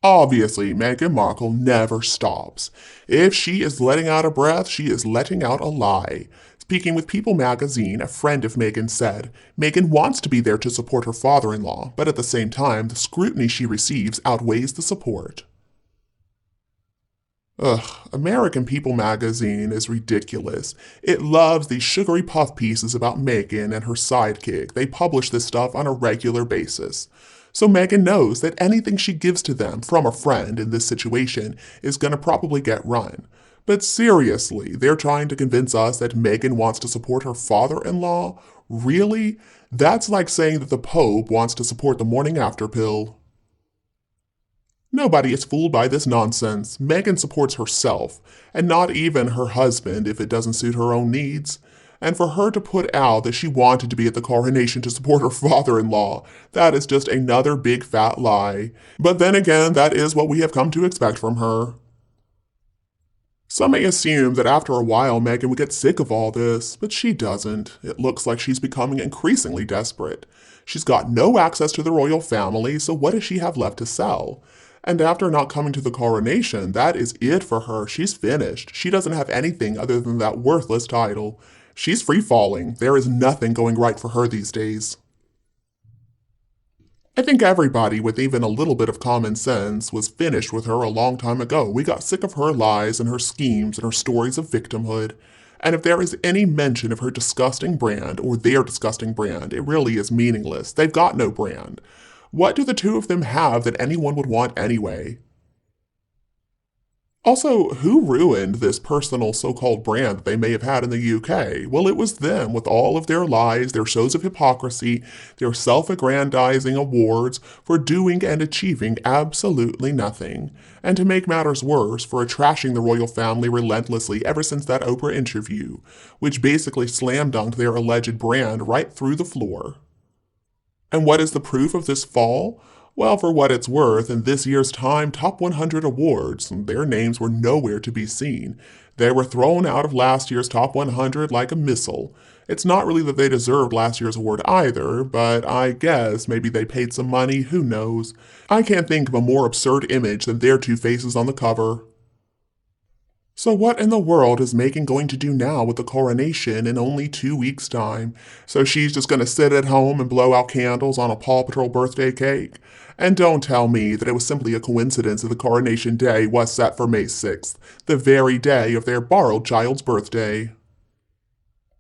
Obviously, Meghan Markle never stops. If she is letting out a breath, she is letting out a lie. Speaking with People magazine, a friend of Meghan said, Meghan wants to be there to support her father-in-law, but at the same time, the scrutiny she receives outweighs the support. Ugh, American People magazine is ridiculous. It loves these sugary puff pieces about Meghan and her sidekick. They publish this stuff on a regular basis. So Meghan knows that anything she gives to them from a friend in this situation is going to probably get run. But seriously, they're trying to convince us that Meghan wants to support her father-in-law? Really? That's like saying that the Pope wants to support the morning after pill. Nobody is fooled by this nonsense. Meghan supports herself, and not even her husband if it doesn't suit her own needs. And for her to put out that she wanted to be at the coronation to support her father-in-law, that is just another big fat lie. But then again, that is what we have come to expect from her. Some may assume that after a while Meghan would get sick of all this, but she doesn't. It looks like she's becoming increasingly desperate. She's got no access to the royal family, so what does she have left to sell? And after not coming to the coronation, that is it for her. She's finished. She doesn't have anything other than that worthless title. She's free falling. There is nothing going right for her these days. I think everybody with even a little bit of common sense was finished with her a long time ago. We got sick of her lies and her schemes and her stories of victimhood. And if there is any mention of her disgusting brand or their disgusting brand, it really is meaningless. They've got no brand. What do the two of them have that anyone would want anyway? Also, who ruined this personal so-called brand that they may have had in the UK? Well, it was them, with all of their lies, their shows of hypocrisy, their self-aggrandizing awards for doing and achieving absolutely nothing. And to make matters worse, for trashing the royal family relentlessly ever since that Oprah interview, which basically slam-dunked their alleged brand right through the floor. And what is the proof of this fall? Well, for what it's worth, in this year's Time Top 100 awards, their names were nowhere to be seen. They were thrown out of last year's Top 100 like a missile. It's not really that they deserved last year's award either, but I guess maybe they paid some money, who knows. I can't think of a more absurd image than their two faces on the cover. So what in the world is Meghan going to do now with the coronation in only 2 weeks' time? So she's just going to sit at home and blow out candles on a Paw Patrol birthday cake? And don't tell me that it was simply a coincidence that the coronation day was set for May 6th, the very day of their borrowed child's birthday.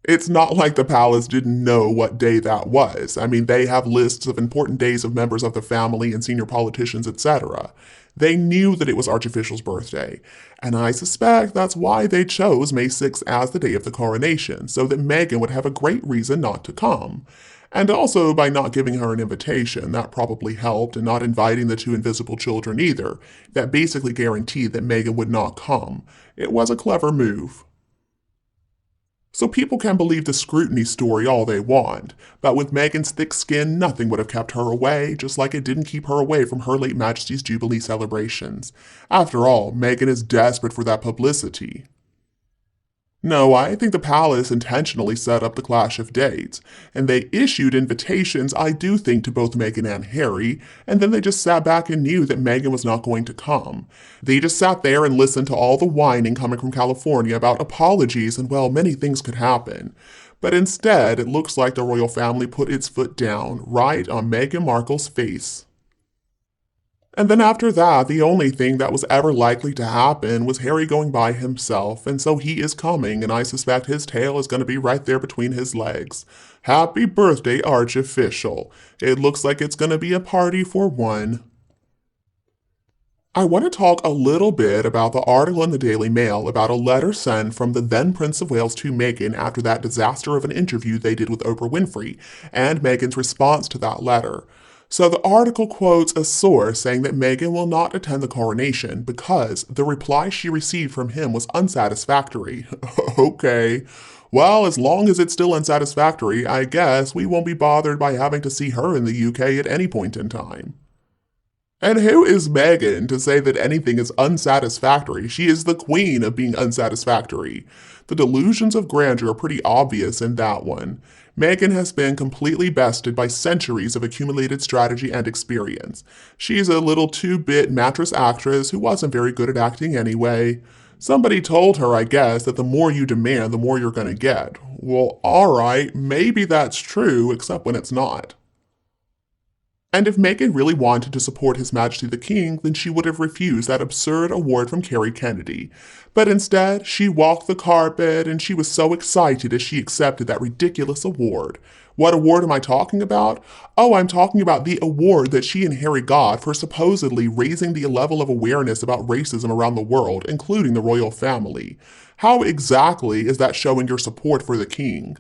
It's not like the palace didn't know what day that was. I mean, they have lists of important days of members of the family and senior politicians, etc. They knew that it was Archofficial's birthday, and I suspect that's why they chose May 6th as the day of the coronation, so that Meghan would have a great reason not to come. And also, by not giving her an invitation, that probably helped, and not inviting the two invisible children either. That basically guaranteed that Meghan would not come. It was a clever move. So people can believe the scrutiny story all they want, but with Meghan's thick skin, nothing would have kept her away, just like it didn't keep her away from Her Late Majesty's Jubilee celebrations. After all, Meghan is desperate for that publicity. No, I think the palace intentionally set up the clash of dates, and they issued invitations, I do think, to both Meghan and Harry, and then they just sat back and knew that Meghan was not going to come. They just sat there and listened to all the whining coming from California about apologies and, well, many things could happen. But instead, it looks like the royal family put its foot down, right on Meghan Markle's face. And then after that, the only thing that was ever likely to happen was Harry going by himself, and so he is coming, and I suspect his tail is going to be right there between his legs. Happy birthday, Archofficial. It looks like it's going to be a party for one. I want to talk a little bit about the article in the Daily Mail about a letter sent from the then Prince of Wales to Meghan after that disaster of an interview they did with Oprah Winfrey, and Meghan's response to that letter. So the article quotes a source saying that Meghan will not attend the coronation because the reply she received from him was unsatisfactory. Okay. Well, as long as it's still unsatisfactory, I guess we won't be bothered by having to see her in the UK at any point in time. And who is Meghan to say that anything is unsatisfactory? She is the queen of being unsatisfactory. The delusions of grandeur are pretty obvious in that one. Meghan has been completely bested by centuries of accumulated strategy and experience. She's a little two-bit mattress actress who wasn't very good at acting anyway. Somebody told her, I guess, that the more you demand, the more you're going to get. Well, alright, maybe that's true, except when it's not. And if Meghan really wanted to support His Majesty the King, then she would have refused that absurd award from Kerry Kennedy. But instead, she walked the carpet and she was so excited as she accepted that ridiculous award. What award am I talking about? Oh, I'm talking about the award that she and Harry got for supposedly raising the level of awareness about racism around the world, including the royal family. How exactly is that showing your support for the king?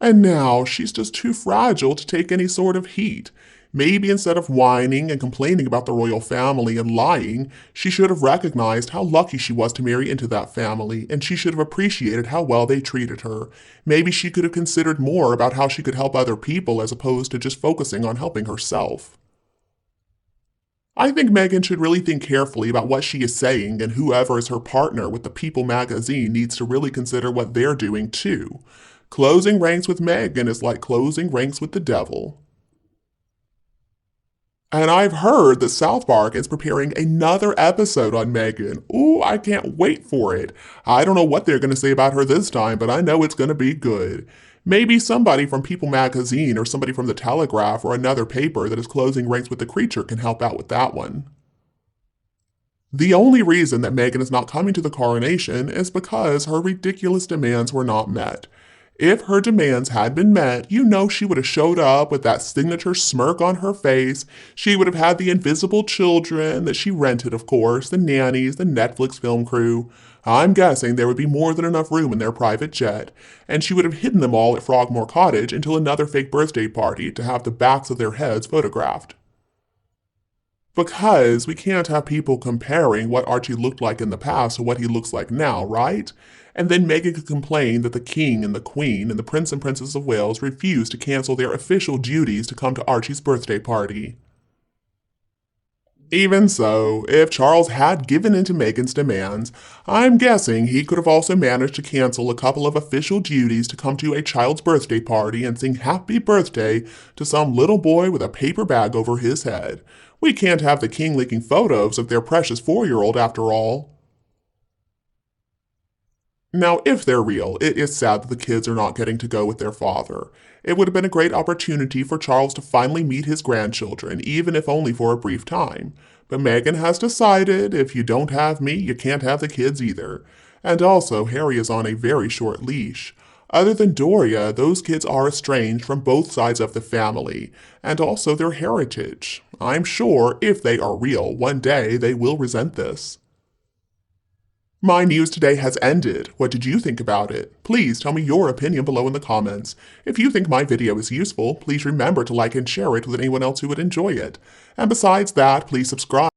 And now she's just too fragile to take any sort of heat. Maybe instead of whining and complaining about the royal family and lying, she should have recognized how lucky she was to marry into that family, and she should have appreciated how well they treated her. Maybe she could have considered more about how she could help other people as opposed to just focusing on helping herself. I think Meghan should really think carefully about what she is saying, and whoever is her partner with the People magazine needs to really consider what they're doing too. Closing ranks with Meghan is like closing ranks with the devil. And I've heard that South Park is preparing another episode on Meghan. Ooh, I can't wait for it. I don't know what they're going to say about her this time, but I know it's going to be good. Maybe somebody from People magazine or somebody from the Telegraph or another paper that is closing ranks with the creature can help out with that one. The only reason that Meghan is not coming to the coronation is because her ridiculous demands were not met. If her demands had been met, you know she would have showed up with that signature smirk on her face. She would have had the invisible children that she rented, of course, the nannies, the Netflix film crew. I'm guessing there would be more than enough room in their private jet, and she would have hidden them all at Frogmore Cottage until another fake birthday party to have the backs of their heads photographed. Because we can't have people comparing what Archie looked like in the past to what he looks like now, right? And then Meghan could complain that the King and the Queen and the Prince and Princess of Wales refused to cancel their official duties to come to Archie's birthday party. Even so, if Charles had given in to Meghan's demands, I'm guessing he could have also managed to cancel a couple of official duties to come to a child's birthday party and sing happy birthday to some little boy with a paper bag over his head. We can't have the king leaking photos of their precious 4-year-old after all. Now, if they're real, it is sad that the kids are not getting to go with their father. It would have been a great opportunity for Charles to finally meet his grandchildren, even if only for a brief time. But Meghan has decided, if you don't have me, you can't have the kids either. And also, Harry is on a very short leash. Other than Doria, those kids are estranged from both sides of the family, and also their heritage. I'm sure, if they are real, one day they will resent this. My news today has ended. What did you think about it? Please tell me your opinion below in the comments. If you think my video is useful, please remember to like and share it with anyone else who would enjoy it. And besides that, please subscribe.